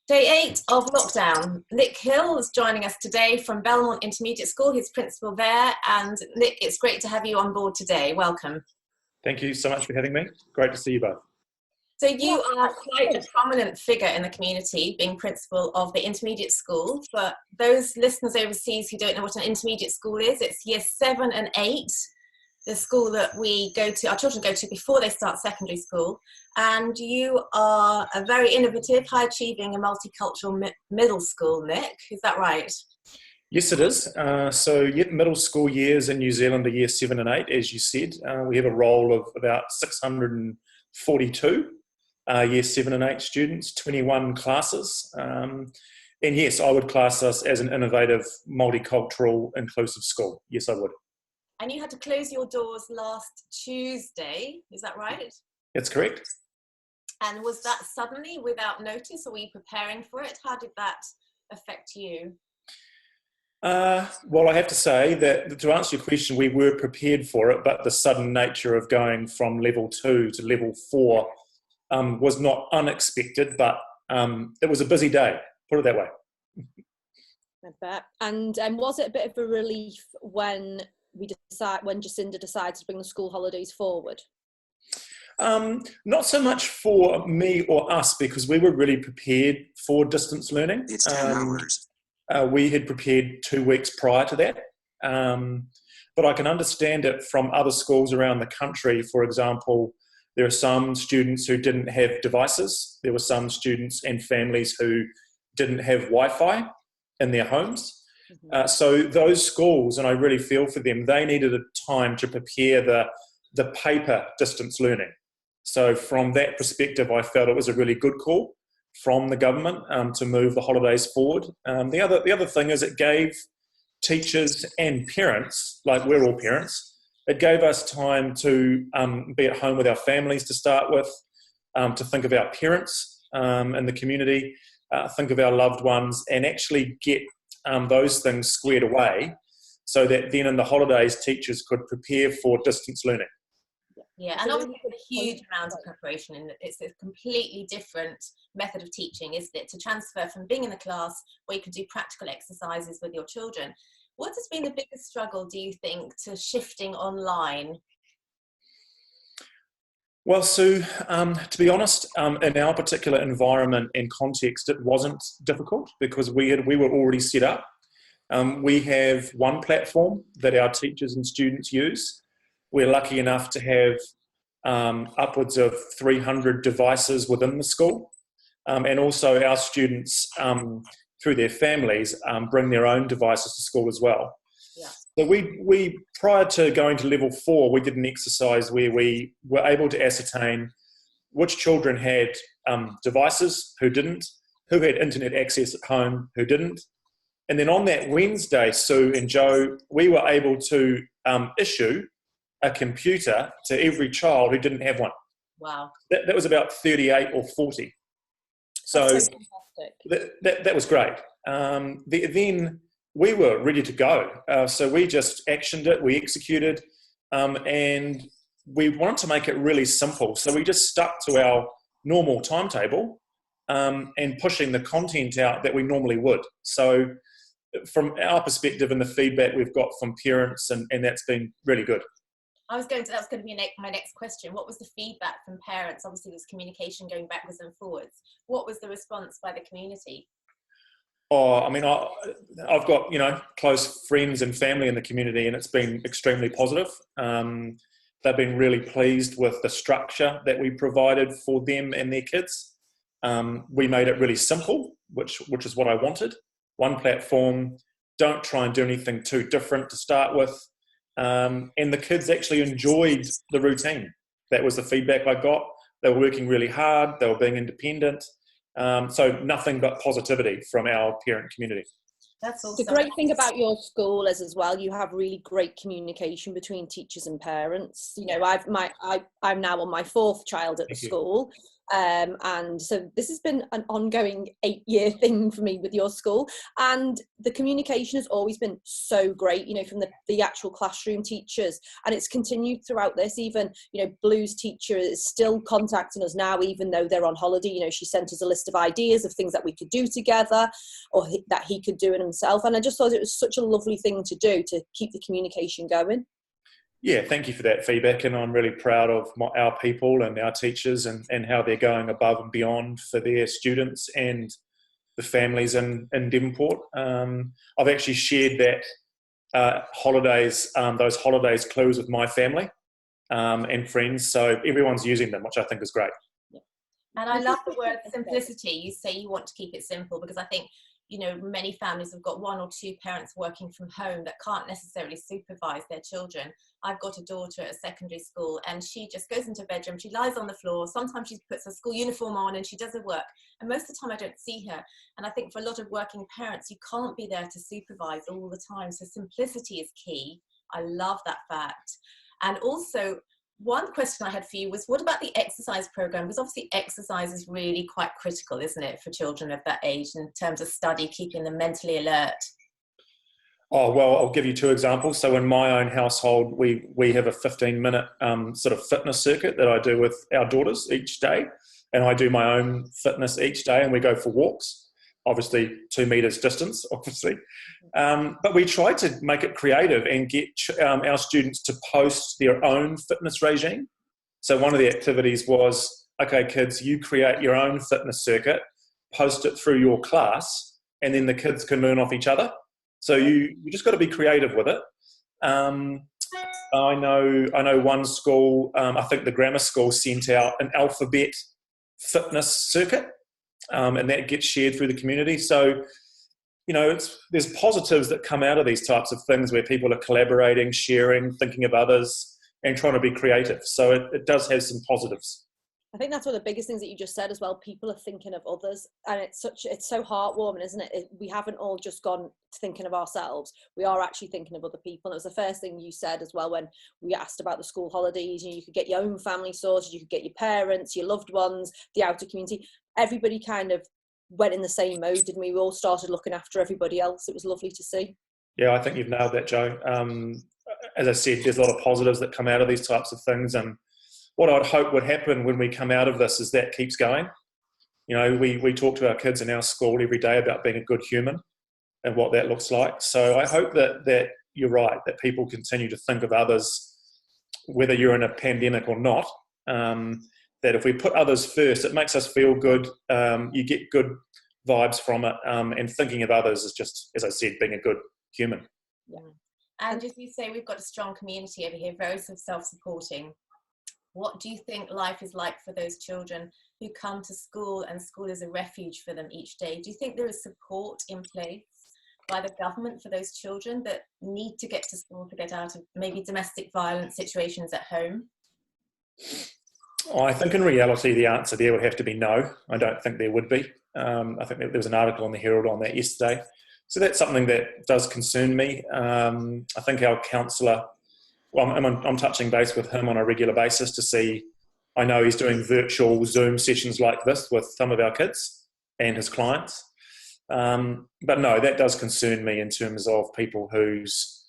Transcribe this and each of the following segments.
Day 8 of lockdown. Nick Hill is joining us today from Belmont Intermediate School. He's principal there. And Nick, it's great to have you on board today. Welcome. Thank you so much for having me. Great to see you both. So you are quite a prominent figure in the community, being principal of the intermediate school. For those listeners overseas who don't know what an intermediate school is, it's years 7 and 8. The school that our children go to before they start secondary school. And you are a very innovative, high-achieving and multicultural middle school, Nick. Is that right? Yes, it is. Middle school years in New Zealand are year 7 and 8, as you said. We have a roll of about 642 year 7 and 8 students, 21 classes. And yes, I would class us as an innovative, multicultural, inclusive school. Yes, I would. And you had to close your doors last Tuesday, is that right? That's correct. And was that suddenly, without notice, or were you preparing for it? How did that affect you? Well, I have to say that to answer your question, we were prepared for it, but the sudden nature of going from level 2 to level 4 was not unexpected, but it was a busy day, put it that way. I bet. And was it a bit of a relief when Jacinda decided to bring the school holidays forward? Not so much for me or us, because we were really prepared for distance learning. It's 10 hours. We had prepared 2 weeks prior to that. But I can understand it from other schools around the country. For example, there are some students who didn't have devices. There were some students and families who didn't have Wi-Fi in their homes. So those schools, and I really feel for them, they needed a time to prepare the paper distance learning. So from that perspective, I felt it was a really good call from the government to move the holidays forward. The other thing is it gave teachers and parents, like we're all parents, it gave us time to be at home with our families to start with, to think of our parents in the community, think of our loved ones, and actually get those things squared away so that then in the holidays teachers could prepare for distance learning. Yeah, and obviously it's a huge amount of preparation, and it's a completely different method of teaching, isn't it? To transfer from being in the class where you can do practical exercises with your children. What has been the biggest struggle, do you think, to shifting online? Well, Sue, to be honest, in our particular environment and context, it wasn't difficult because we were already set up. We have one platform that our teachers and students use. We're lucky enough to have upwards of 300 devices within the school. And also our students, through their families, bring their own devices to school as well. Yeah. So we prior to going to level 4, we did an exercise where we were able to ascertain which children had devices, who didn't, who had internet access at home, who didn't. And then on that Wednesday, Sue and Joe, we were able to issue a computer to every child who didn't have one. Wow. That was about 38 or 40. So that was great. Then we were ready to go. So we just actioned it, we executed, and we wanted to make it really simple. So we just stuck to our normal timetable and pushing the content out that we normally would. So from our perspective and the feedback we've got from parents, and that's been really good. That was going to be my next question. What was the feedback from parents? Obviously, there's communication going backwards and forwards. What was the response by the community? Oh, I mean, I've got, close friends and family in the community, and it's been extremely positive. They've been really pleased with the structure that we provided for them and their kids. We made it really simple, which is what I wanted. One platform, don't try and do anything too different to start with. And the kids actually enjoyed the routine. That was the feedback I got. They were working really hard. They were being independent. So nothing but positivity from our parent community. That's awesome. The great thing about your school is as well, you have really great communication between teachers and parents. I'm now on my 4th child at the school. And so this has been an ongoing 8-year thing for me with your school, and the communication has always been so great, you know, from the actual classroom teachers, and it's continued throughout this. Even, you know, Blue's teacher is still contacting us now, even though they're on holiday. You know, she sent us a list of ideas of things that we could do together, or that he could do it himself, and I just thought it was such a lovely thing to do to keep the communication going. Yeah, thank you for that feedback, and I'm really proud of our people and our teachers and how they're going above and beyond for their students and the families in Devonport. I've actually shared that those holidays clues with my family and friends, so everyone's using them, which I think is great. And I love the word simplicity. You say you want to keep it simple, because I think, you know, many families have got 1 or 2 parents working from home that can't necessarily supervise their children. I've got a daughter at a secondary school, and she just goes into her bedroom, she lies on the floor, sometimes she puts her school uniform on and she does her work, and most of the time I don't see her. And I think for a lot of working parents, you can't be there to supervise all the time, so simplicity is key. I love that fact. And also, one question I had for you was, what about the exercise program? Because obviously exercise is really quite critical, isn't it, for children of that age in terms of study, keeping them mentally alert? Oh, well, I'll give you 2 examples. So in my own household, we have a 15-minute sort of fitness circuit that I do with our daughters each day. And I do my own fitness each day, and we go for walks, obviously 2 meters distance, obviously. But we try to make it creative and get our students to post their own fitness regime. So one of the activities was, okay, kids, you create your own fitness circuit, post it through your class, and then the kids can learn off each other. So you just got to be creative with it. I know one school, I think the grammar school, sent out an alphabet fitness circuit, and that gets shared through the community. So, you know, there's positives that come out of these types of things where people are collaborating, sharing, thinking of others, and trying to be creative. So it does have some positives. I think that's one of the biggest things that you just said as well. People are thinking of others, and it's so heartwarming, isn't it? We haven't all just gone thinking of ourselves. We are actually thinking of other people. And it was the first thing you said as well when we asked about the school holidays. You know, you could get your own family sorted, you could get your parents, your loved ones, the outer community. Everybody kind of went in the same mode, didn't we? We all started looking after everybody else. It was lovely to see. Yeah, I think you've nailed that, Joe. As I said, there's a lot of positives that come out of these types of things, and what I'd hope would happen when we come out of this is that keeps going. You know, we talk to our kids in our school every day about being a good human and what that looks like. So I hope that you're right, that people continue to think of others, whether you're in a pandemic or not, that if we put others first, it makes us feel good. You get good vibes from it. And thinking of others is just, as I said, being a good human. Yeah. And as you say, we've got a strong community over here, very self-supporting. What do you think life is like for those children who come to school and school is a refuge for them each day? Do you think there is support in place by the government for those children that need to get to school to get out of maybe domestic violence situations at home? I think in reality the answer there would have to be no. I don't think there would be. I think there was an article in the Herald on that yesterday. So that's something that does concern me. I think our counsellor, well, I'm touching base with him on a regular basis to see, I know he's doing virtual Zoom sessions like this with some of our kids and his clients. But no, that does concern me in terms of people whose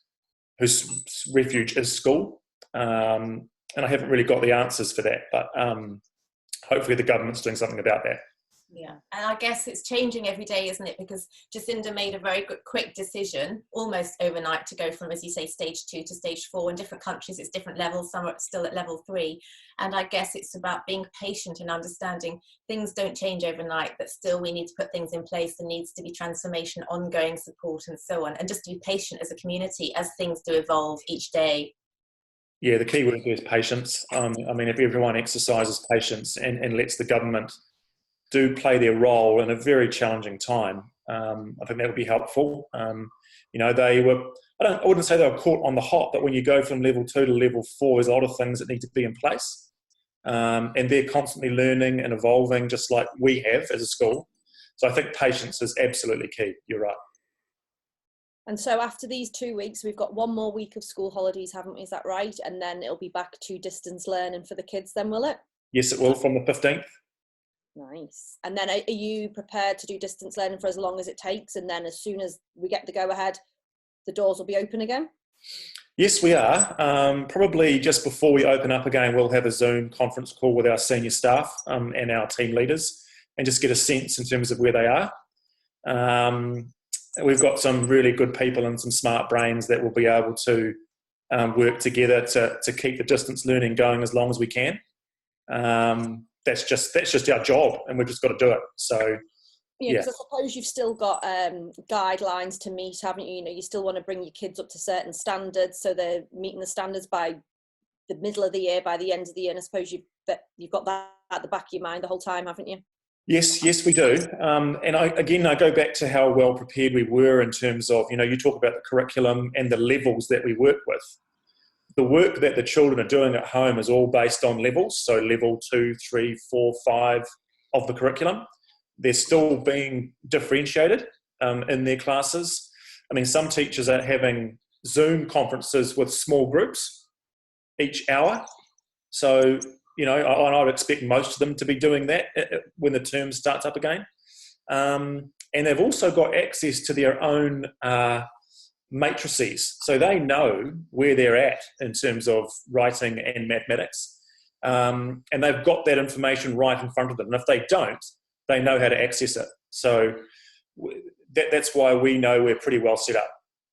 refuge is school. And I haven't really got the answers for that, but hopefully the government's doing something about that. Yeah, and I guess it's changing every day, isn't it? Because Jacinda made a very quick decision, almost overnight, to go from, as you say, stage 2 to stage 4. In different countries, it's different levels. Some are still at level 3. And I guess it's about being patient and understanding things don't change overnight, but still we need to put things in place. There needs to be transformation, ongoing support, and so on. And just to be patient as a community as things do evolve each day. Yeah, the key word there is patience. I mean, if everyone exercises patience and lets the government do play their role in a very challenging time, I think that would be helpful. You know, they were, I wouldn't say they were caught on the hop, but when you go from level 2 to level 4, there's a lot of things that need to be in place. And they're constantly learning and evolving, just like we have as a school. So I think patience is absolutely key. You're right. And so after these 2 weeks, we've got 1 more week of school holidays, haven't we? Is that right? And then it'll be back to distance learning for the kids then, will it? Yes, it will, from the 15th. Nice. And then are you prepared to do distance learning for as long as it takes? And then as soon as we get the go ahead, the doors will be open again? Yes, we are. Probably just before we open up again, we'll have a Zoom conference call with our senior staff and our team leaders and just get a sense in terms of where they are. We've got some really good people and some smart brains that will be able to work together to keep the distance learning going as long as we can. That's just our job, and we've just got to do it. So, yeah. Because I suppose you've still got guidelines to meet, haven't you? You know, you still want to bring your kids up to certain standards, so they're meeting the standards by the middle of the year, by the end of the year. And I suppose you've got that at the back of your mind the whole time, haven't you? Yes, we do. And I go back to how well prepared we were in terms of, you talk about the curriculum and the levels that we work with. The work that the children are doing at home is all based on levels, so level 2, 3, 4, 5 of the curriculum. They're still being differentiated in their classes. I mean, some teachers are having Zoom conferences with small groups each hour. So, I would expect most of them to be doing that when the term starts up again. And they've also got access to their own matrices, so they know where they're at in terms of writing and mathematics, and they've got that information right in front of them, and if they don't, they know how to access it. So that's why we know we're pretty well set up.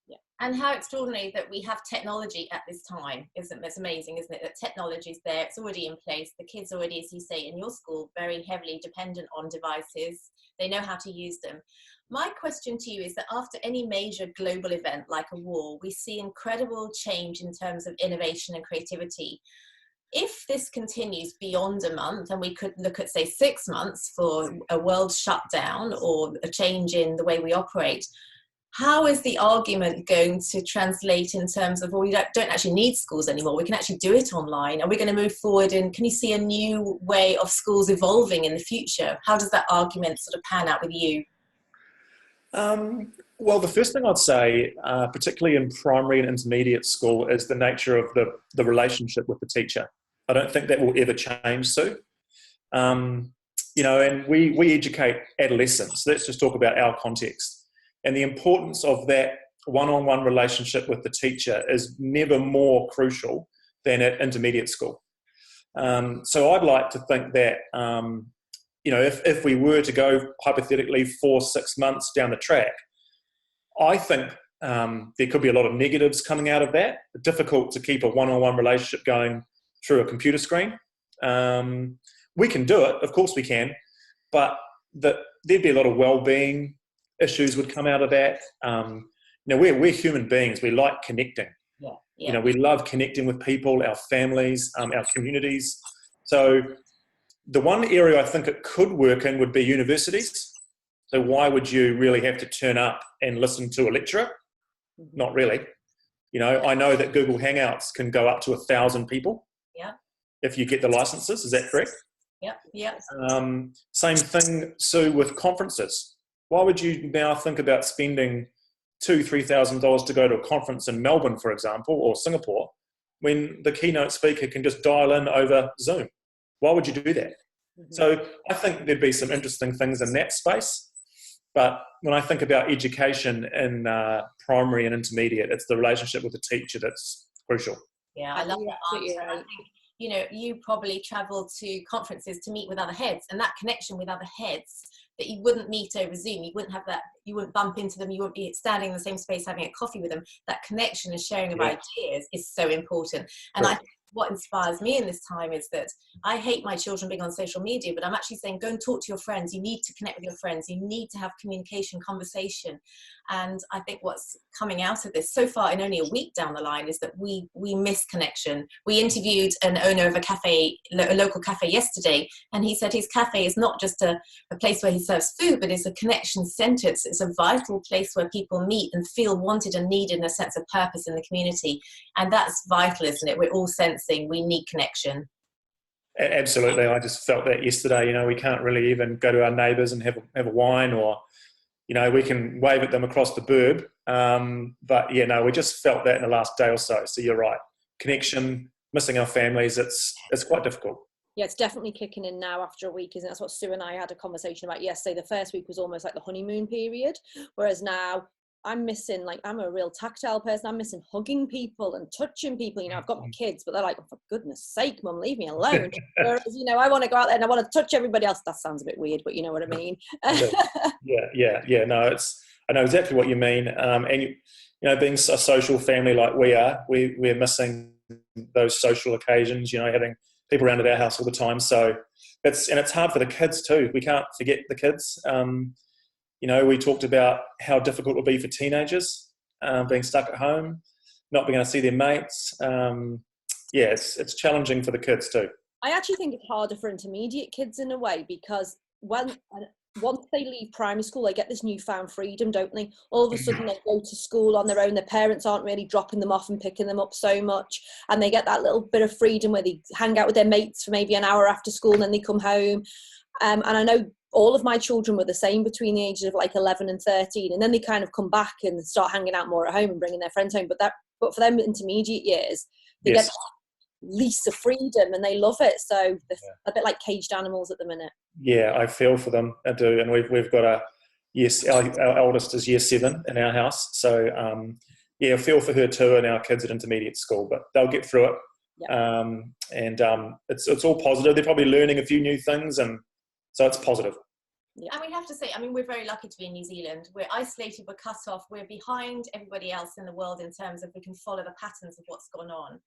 Yeah. And how extraordinary that we have technology at this time. It's amazing, isn't it, that technology is there, it's already in place. The kids already, as you say, in your school, very heavily dependent on devices. They know how to use them. My question to you is that after any major global event like a war, we see incredible change in terms of innovation and creativity. If this continues beyond a month, and we could look at, say, 6 months for a world shutdown or a change in the way we operate, how is the argument going to translate in terms of, well, we don't actually need schools anymore, we can actually do it online? Are we going to move forward, and can you see a new way of schools evolving in the future? How does that argument sort of pan out with you? Well, the first thing I'd say, particularly in primary and intermediate school, is the nature of the relationship with the teacher. I don't think that will ever change, Sue. And we educate adolescents. Let's just talk about our context. And the importance of that one-on-one relationship with the teacher is never more crucial than at intermediate school. So I'd like to think that, if we were to go hypothetically 4-6 months down the track, I think there could be a lot of negatives coming out of that. It's difficult to keep a one-on-one relationship going through a computer screen. We can do it, of course we can, but there'd be a lot of well-being issues would come out of that. We're human beings. We like connecting. Yeah. We love connecting with people, our families, our communities. So the one area I think it could work in would be universities. So why would you really have to turn up and listen to a lecturer? Not really. I know that Google Hangouts can go up to 1,000 people. Yeah. If you get the licenses, is that correct? Yeah. Same thing, Sue, with conferences. Why would you now think about spending $2,000-3,000 to go to a conference in Melbourne, for example, or Singapore, when the keynote speaker can just dial in over Zoom? Why would you do that? Mm-hmm. So I think there'd be some interesting things in that space. But when I think about education in primary and intermediate, it's the relationship with the teacher that's crucial. Yeah, I love that answer. I think, you probably travel to conferences to meet with other heads, and that connection with other heads that you wouldn't meet over Zoom, you wouldn't have that, you wouldn't bump into them, you wouldn't be standing in the same space having a coffee with them. That connection and sharing of ideas is so important. And I think what inspires me in this time is that I hate my children being on social media, but I'm actually saying, go and talk to your friends. You need to connect with your friends. You need to have communication, conversation. And I think what's coming out of this so far, in only a week down the line, is that we miss connection. We interviewed an owner of a local cafe yesterday, and he said his cafe is not just a place where he serves food, but it's a connection centre. It's a vital place where people meet and feel wanted and needed, and a sense of purpose in the community. And that's vital, isn't it? We're all sensing we need connection. Absolutely. I just felt that yesterday. We can't really even go to our neighbours and have a wine, or we can wave at them across the burb. We just felt that in the last day or so. So you're right. Connection, missing our families, it's quite difficult. Yeah, it's definitely kicking in now after a week, isn't it? That's what Sue and I had a conversation about yesterday. The first week was almost like the honeymoon period, whereas now I'm missing, like, I'm a real tactile person. I'm missing hugging people and touching people. You know, I've got my kids, but they're like, oh, for goodness sake, Mum, leave me alone. Whereas, you know, I want to go out there and I want to touch everybody else. That sounds a bit weird, but you know what I mean. Yeah. No, I know exactly what you mean. And you know, being a social family like we are, we're missing those social occasions. You know, having people around at our house all the time. So it's hard for the kids too. We can't forget the kids. You know, we talked about how difficult it will be for teenagers being stuck at home, not being able to see their mates. Yeah, it's challenging for the kids too. I actually think it's harder for intermediate kids in a way, because once they leave primary school, they get this newfound freedom, don't they? All of a sudden they go to school on their own. Their parents aren't really dropping them off and picking them up so much. And they get that little bit of freedom where they hang out with their mates for maybe an hour after school and then they come home. And I know all of my children were the same between the ages of like 11 and 13. And then they kind of come back and start hanging out more at home and bringing their friends home. But for them intermediate years, they get lease of freedom and they love it. So they're a bit like caged animals at the minute. Yeah, I feel for them. I do. And we've got our eldest is year 7 in our house. So I feel for her too, and our kids at intermediate school, but they'll get through it. It's all positive. They're probably learning a few new things, and so it's positive. Yeah. And we have to say, I mean, we're very lucky to be in New Zealand. We're isolated, we're cut off, we're behind everybody else in the world in terms of we can follow the patterns of what's gone on.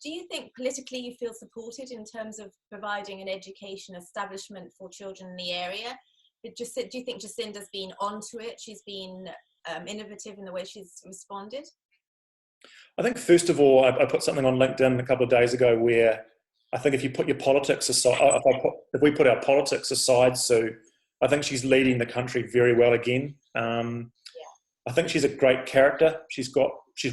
Do you think politically you feel supported in terms of providing an education establishment for children in the area? Do you think Jacinda's been onto it? She's been innovative in the way she's responded? I think, first of all, I put something on LinkedIn a couple of days ago where I think if you put your politics aside, if we put our politics aside, Sue, I think she's leading the country very well again. I think she's a great character. She's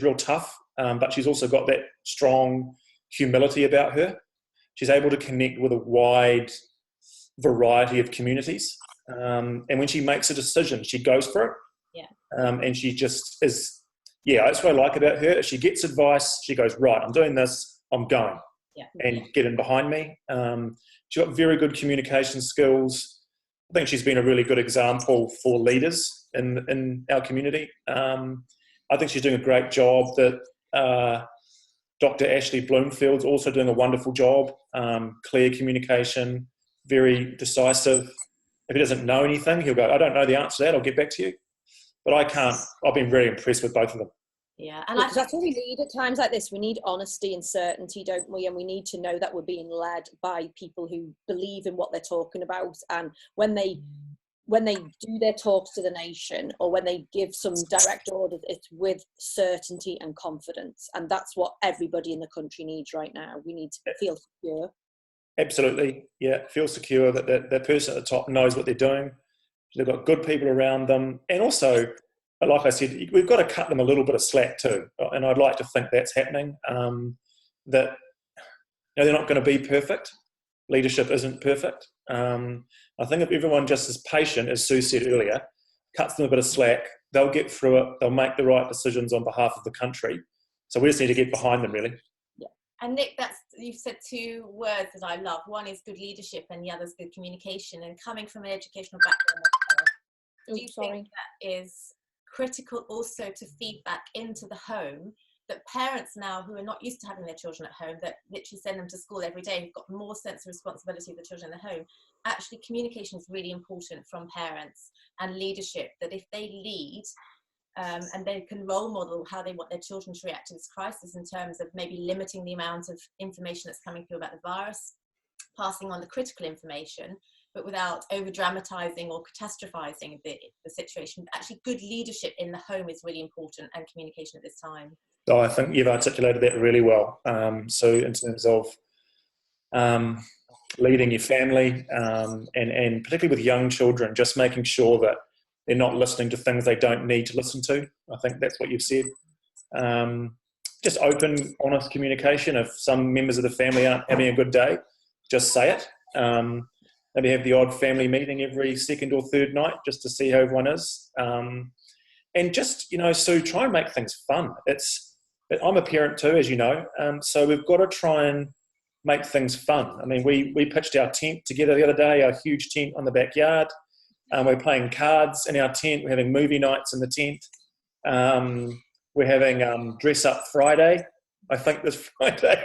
real tough. But she's also got that strong humility about her. She's able to connect with a wide variety of communities. And when she makes a decision, she goes for it. And she just is, that's what I like about her. If she gets advice, she goes, right, I'm doing this, I'm going. And get in behind me. She's got very good communication skills. I think she's been a really good example for leaders in our community. I think she's doing a great job. Dr. Ashley Bloomfield's also doing a wonderful job. Clear communication, very decisive. If he doesn't know anything, he'll go, I don't know the answer to that, I'll get back to you. But I've been very impressed with both of them. Yeah, and that's what we need at times like this. We need honesty and certainty, don't we? And we need to know that we're being led by people who believe in what they're talking about. And when they do their talks to the nation, or when they give some direct orders, it's with certainty and confidence. And that's what everybody in the country needs right now. We need to feel secure. Absolutely. Yeah. Feel secure that the person at the top knows what they're doing. They've got good people around them. And also, like I said, we've got to cut them a little bit of slack too. And I'd like to think that's happening. That they're not going to be perfect. Leadership isn't perfect. I think if everyone just is patient, as Sue said earlier, cuts them a bit of slack, they'll get through it. They'll make the right decisions on behalf of the country. So we just need to get behind them, really. Yeah. And Nick, you've said 2 words that I love. One is good leadership, and the other is good communication. And coming from an educational background, do you think that is critical also to feed back into the home? That parents now who are not used to having their children at home, that literally send them to school every day, who've got more sense of responsibility of the children in the home, actually communication is really important from parents, and leadership, that if they lead and they can role model how they want their children to react to this crisis in terms of maybe limiting the amount of information that's coming through about the virus, passing on the critical information, but without over dramatizing or catastrophizing the situation. Actually, good leadership in the home is really important, and communication at this time. Oh, I think you've articulated that really well. So in terms of leading your family and particularly with young children, just making sure that they're not listening to things they don't need to listen to. I think that's what you've said. Just open, honest communication. If some members of the family aren't having a good day, just say it. Maybe have the odd family meeting every 2nd or 3rd night just to see how everyone is. And just, Sue, try and make things fun. I'm a parent too, as you know, so we've got to try and make things fun. I mean, we pitched our tent together the other day, our huge tent on the backyard. We're playing cards in our tent. We're having movie nights in the tent. We're having Dress Up Friday, I think, this Friday.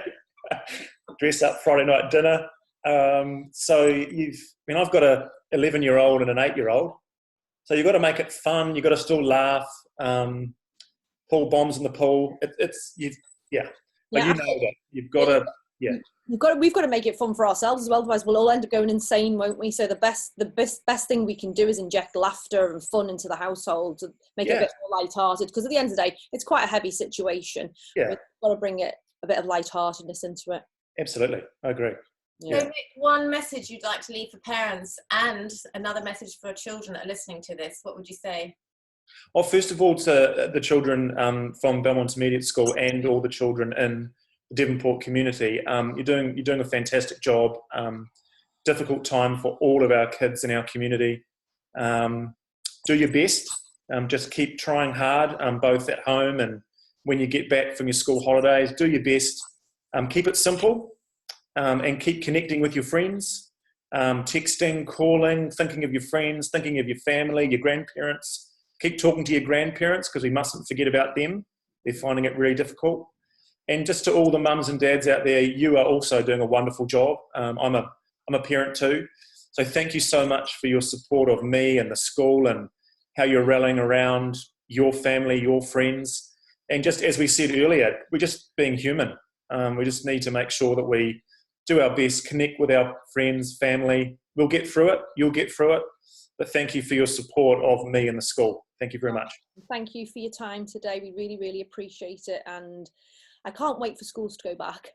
Dress Up Friday night dinner. I've got a 11-year-old and an 8-year-old. So you've got to make it fun. You've got to still laugh. Pull bombs in the pool. But you know that. You've got to, we've got to make it fun for ourselves as well, otherwise we'll all end up going insane, won't we? So the best thing we can do is inject laughter and fun into the household to make it a bit more lighthearted, because at the end of the day it's quite a heavy situation. We've got to bring it a bit of lightheartedness into it. Absolutely, I agree. So Nick, one message you'd like to leave for parents and another message for children that are listening to this, what would you say? Well, first of all, to the children from Belmont Intermediate School and all the children in the Devonport community, you're doing a fantastic job. Difficult time for all of our kids in our community. Do your best. Just keep trying hard, both at home and when you get back from your school holidays. Do your best. Keep it simple, and keep connecting with your friends. Texting, calling, thinking of your friends, thinking of your family, your grandparents. Keep talking to your grandparents, because we mustn't forget about them. They're finding it really difficult. And just to all the mums and dads out there, you are also doing a wonderful job. I'm a parent too. So thank you so much for your support of me and the school, and how you're rallying around your family, your friends. And just as we said earlier, we're just being human. We just need to make sure that we do our best, connect with our friends, family. We'll get through it. You'll get through it. But thank you for your support of me and the school. Thank you very much. Thank you for your time today. We really, really appreciate it. And I can't wait for schools to go back.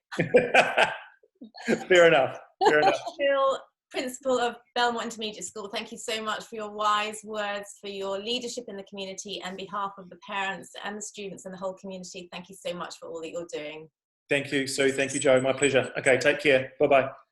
Fair enough. Phil, Principal of Belmont Intermediate School, thank you so much for your wise words, for your leadership in the community, and on behalf of the parents and the students and the whole community, thank you so much for all that you're doing. Thank you, Sue. Thank you, Joe. My pleasure. Okay, take care. Bye-bye.